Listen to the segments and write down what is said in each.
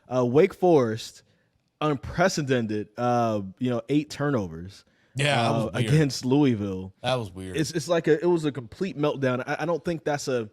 Wake Forest, unprecedented, 8 turnovers. Yeah, that was weird. Against Louisville. That was weird. It's like it was a complete meltdown. I don't think that's the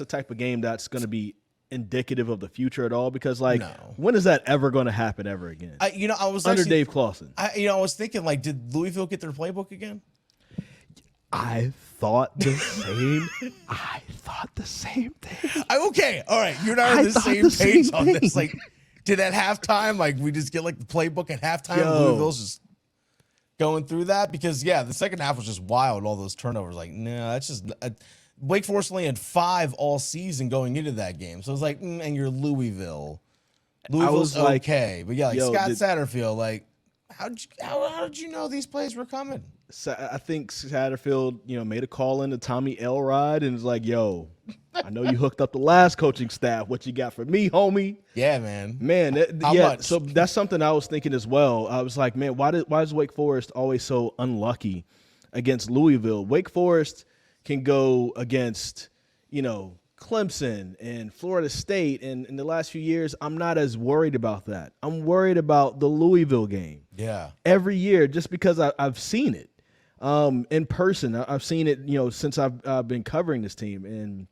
type of game that's going to be indicative of the future at all, because when is that ever going to happen ever again? I was under Dave Clawson. I was thinking, like, did Louisville get their playbook again? I thought the same. I thought the same thing. Okay, all right. You're not on the same page on this. Like, did at halftime, like, we just get like the playbook at halftime? Louisville's just going through that, because the second half was just wild. All those turnovers. Like, no, that's just. Wake Forest only had 5 all season going into that game, so it was like, and you're Louisville. Louisville's okay, but Scott Satterfield, like, how did you know these plays were coming? I think Satterfield, made a call into Tommy Elrod and was like, "Yo, I know you hooked up the last coaching staff. What you got for me, homie?" Yeah, man. How much? So that's something I was thinking as well. I was like, man, why is Wake Forest always so unlucky against Louisville? Wake Forest can go against, Clemson and Florida State, and in the last few years, I'm not as worried about that. I'm worried about the Louisville game. Yeah. Every year, just because I've seen it in person. I've seen it, since I've been covering this team, and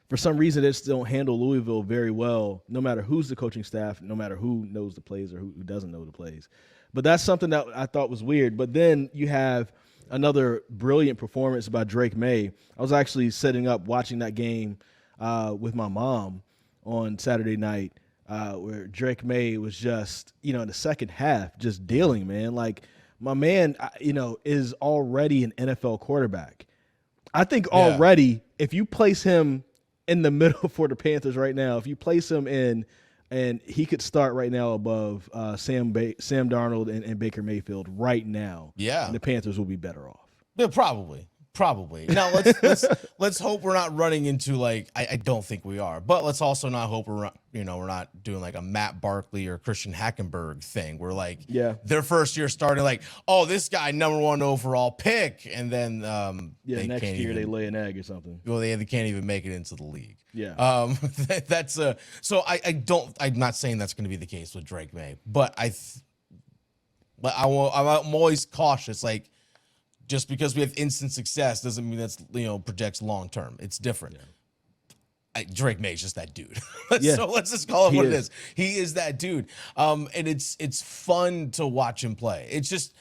for some reason, they just don't handle Louisville very well, no matter who's the coaching staff, no matter who knows the plays or who doesn't know the plays. But that's something that I thought was weird. But then you have another brilliant performance by Drake Maye. I was actually setting up watching that game with my mom on Saturday night, where Drake Maye was just, in the second half, just dealing, man. Like, my man, is already an NFL quarterback. I think already, if you place him in the middle for the Panthers right now, if you place him in, and he could start right now above Sam Darnold and Baker Mayfield right now. Yeah, and the Panthers will be better off. Yeah, probably. Now let's hope we're not running into, like, I don't think we are, but let's also not hope we're not doing like a Matt Barkley or Christian Hackenberg thing where, like, their first year starting, like, oh, this guy #1 overall pick, and then next year they lay an egg or something. Well, they can't even make it into the league. Yeah. That's so I'm not saying that's going to be the case with Drake Maye, but I'm always cautious. Like, just because we have instant success doesn't mean that's, projects long term. It's different. Yeah. Drake Maye's just that dude. So let's just call it what it is. He is that dude. And it's fun to watch him play. It's just,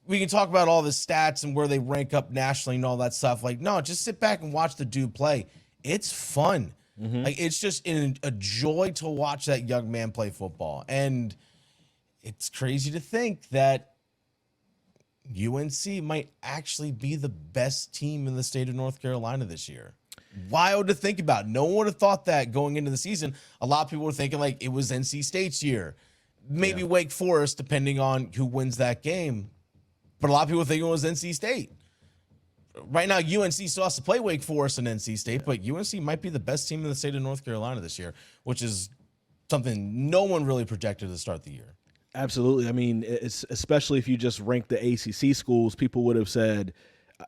we can talk about all the stats and where they rank up nationally and all that stuff. Like, no, just sit back and watch the dude play. It's fun. Mm-hmm. Like, it's just a joy to watch that young man play football. And it's crazy to think that UNC might actually be the best team in the state of North Carolina this year. Wild to think about. No one would have thought that going into the season. A lot of people were thinking, like, it was NC State's year. Maybe Wake Forest, depending on who wins that game. But a lot of people think it was NC State. Right now, UNC still has to play Wake Forest and NC State, but UNC might be the best team in the state of North Carolina this year, which is something no one really projected to start the year. Absolutely. I mean, it's, especially if you just rank the ACC schools, people would have said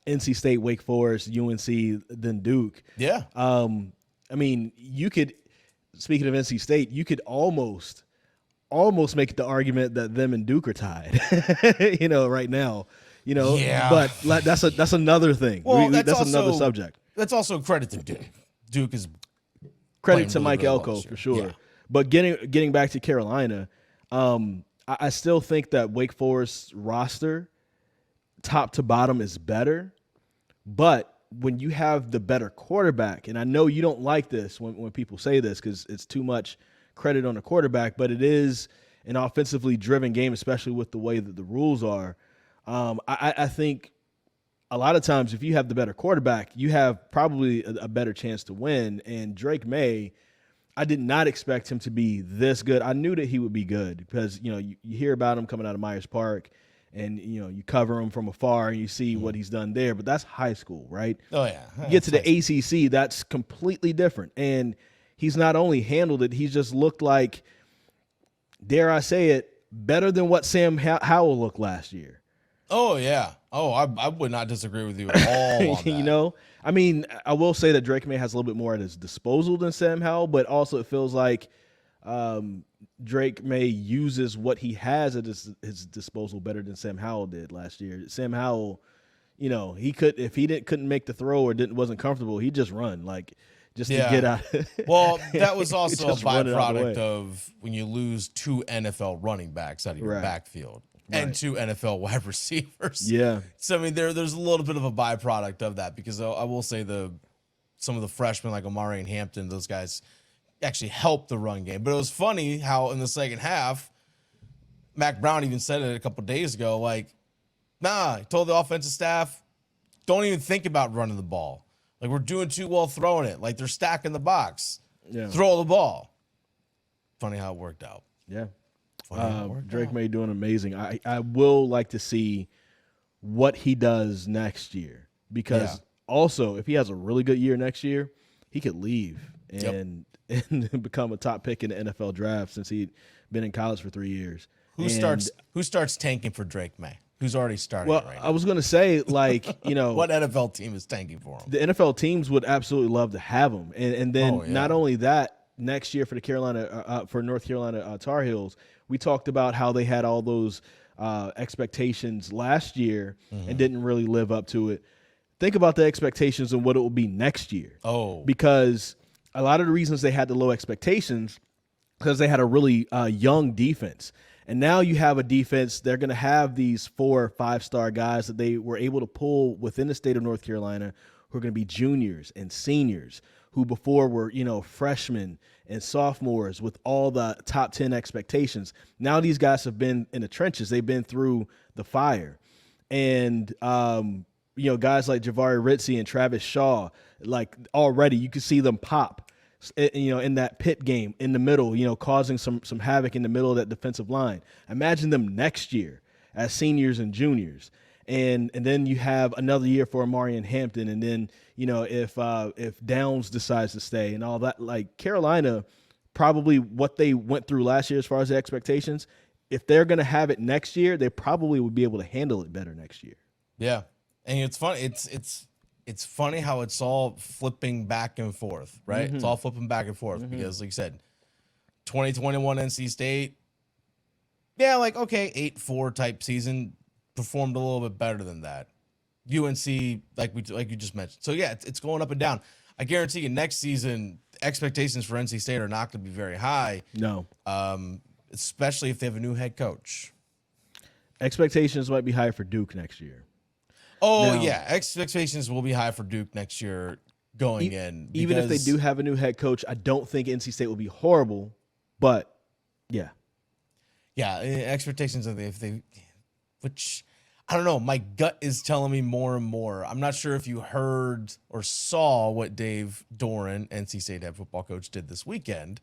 NC State, Wake Forest, UNC, then Duke. Yeah. I mean, you could, speaking of NC State, you could almost make the argument that them and Duke are tied, right now. But that's another thing. Well, that's another subject. That's also credit to Duke. Duke is credit to Mike Elko for sure. Yeah. But getting back to Carolina, I still think that Wake Forest's roster, top to bottom, is better. But when you have the better quarterback, and I know you don't like this when people say this because it's too much credit on the quarterback, but it is an offensively driven game, especially with the way that the rules are. I think a lot of times if you have the better quarterback, you have probably a better chance to win. And Drake Maye, I did not expect him to be this good. I knew that he would be good because, you hear about him coming out of Myers Park and, you cover him from afar and you see what he's done there. But that's high school, right? Oh, yeah. You get to the ACC, that's completely different. And he's not only handled it, he's just looked like, dare I say it, better than what Sam Howell looked last year. Oh, yeah. Oh, I would not disagree with you at all on that. I mean, I will say that Drake Maye has a little bit more at his disposal than Sam Howell, but also it feels like Drake Maye uses what he has at his disposal better than Sam Howell did last year. Sam Howell, if he couldn't make the throw or wasn't comfortable, he'd just run just to get out. Well, that was also a Just run it out of the byproduct way. of when you lose 2 NFL running backs out of your Right. backfield and 2 NFL wide receivers. Yeah. So I mean, there's a little bit of a byproduct of that because I will say some of the freshmen like Maye and Hampton, those guys actually helped the run game. But it was funny how in the second half, Mac Brown even said it a couple days ago, like, nah, he told the offensive staff, don't even think about running the ball. Like, we're doing too well throwing it. Like, they're stacking the box. Yeah. Throw the ball. Funny how it worked out. Yeah. Funny how it worked Drake out. Maye doing amazing. I will like to see what he does next year because also if he has a really good year next year, he could leave and become a top pick in the NFL draft since he'd been in college for 3 years. Who starts tanking for Drake Maye? Who's already starting Well, right I now? was going to say, what What NFL team is tanking for him? the NFL teams would absolutely love to have him, and then Oh, yeah. not only that, next year for the North Carolina Tar Heels, we talked about how they had all those expectations last year and didn't really live up to it. Think about the expectations and what it will be next year. Oh. Because a lot of the reasons they had the low expectations because they had a really young defense. And now you have a defense, they're going to have these 4 or 5-star guys that they were able to pull within the state of North Carolina who are going to be juniors and seniors who before were, freshmen and sophomores with all the top 10 expectations. Now these guys have been in the trenches. They've been through the fire. And, guys like Javari Ritzie and Travis Shaw, like already you can see them pop. In that pit game in the middle, causing some havoc in the middle of that defensive line. Imagine them next year as seniors and juniors. And then you have another year for Amari and Hampton. And then, if Downs decides to stay and all that, like Carolina, probably what they went through last year as far as the expectations, if they're going to have it next year, they probably would be able to handle it better next year. Yeah. And it's funny. It's funny how it's all flipping back and forth, right? It's all flipping back and forth because, like you said, 2021 NC State, like, okay, 8-4 type season, performed a little bit better than that. UNC, like you just mentioned. So, yeah, it's going up and down. I guarantee you next season, expectations for NC State are not going to be very high. No. Especially if they have a new head coach. Expectations might be high for Duke next year. Oh, Now, yeah. Expectations will be high for Duke next year going in. Even if they do have a new head coach, I don't think NC State will be horrible, but yeah. Yeah, expectations of which I don't know. My gut is telling me more and more. I'm not sure if you heard or saw what Dave Doeren, NC State head football coach, did this weekend,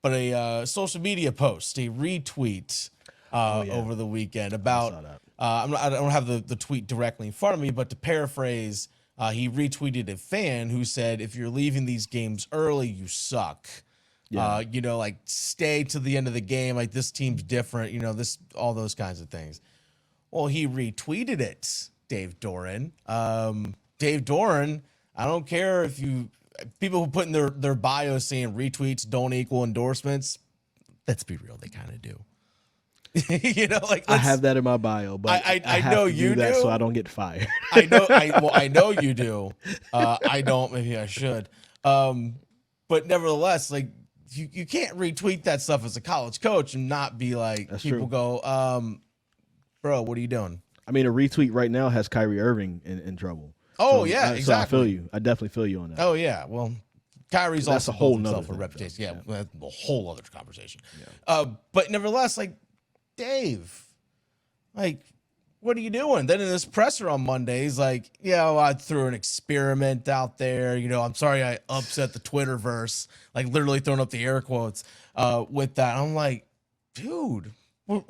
but a social media post, a retweet over the weekend about. I don't have the tweet directly in front of me, but to paraphrase, he retweeted a fan who said, "If you're leaving these games early, you suck." Yeah. Like stay to the end of the game. Like this team's different. All those kinds of things. Well, he retweeted it, Dave Doeren. Dave Doeren, I don't care if people who put in their bio saying retweets don't equal endorsements. Let's be real, they kind of do. I have that in my bio, but I have know to you do that do. so I don't get fired. I know you do. I don't. Maybe I should. But nevertheless, like you can't retweet that stuff as a college coach and not be like That's people true. go, bro, what are you doing? I mean, a retweet right now has Kyrie Irving in trouble. Oh, So yeah, So exactly. I feel you. I definitely feel you on that. Oh yeah, well, Kyrie's That's also a whole built himself nother a thing, reputation. though. Yeah, that's a whole other conversation. But nevertheless, like Dave, like, what are you doing? Then in this presser on Monday, he's like, I threw an experiment out there. I'm sorry I upset the Twitterverse, like literally throwing up the air quotes with that. I'm like, dude, what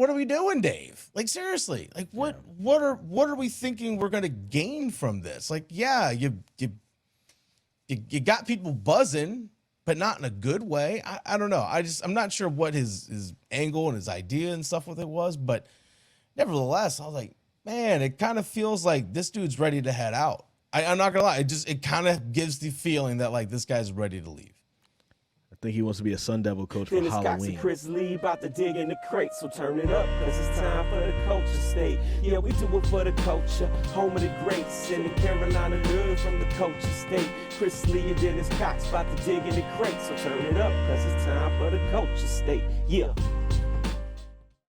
are we doing, Dave? Like, seriously, like what are we thinking we're gonna gain from this? Like, you got people buzzing, but not in a good way. I don't know. I'm not sure what his angle and his idea and stuff with it was, but nevertheless, I was like, man, it kind of feels like this dude's ready to head out. I'm not gonna lie. It kind of gives the feeling that like this guy's ready to leave. think he wants to be a Sun Devil coach for Dennis Cox and Halloween. Chris Lee about to dig in the crates, so turn it up, cause it's time for the culture state. Yeah, we do it for the culture, home of the greats, in the Carolina hood from the culture state. Chris Lee and Dennis Cox about to dig in the crates, so turn it up, cause it's time for the culture state. Yeah.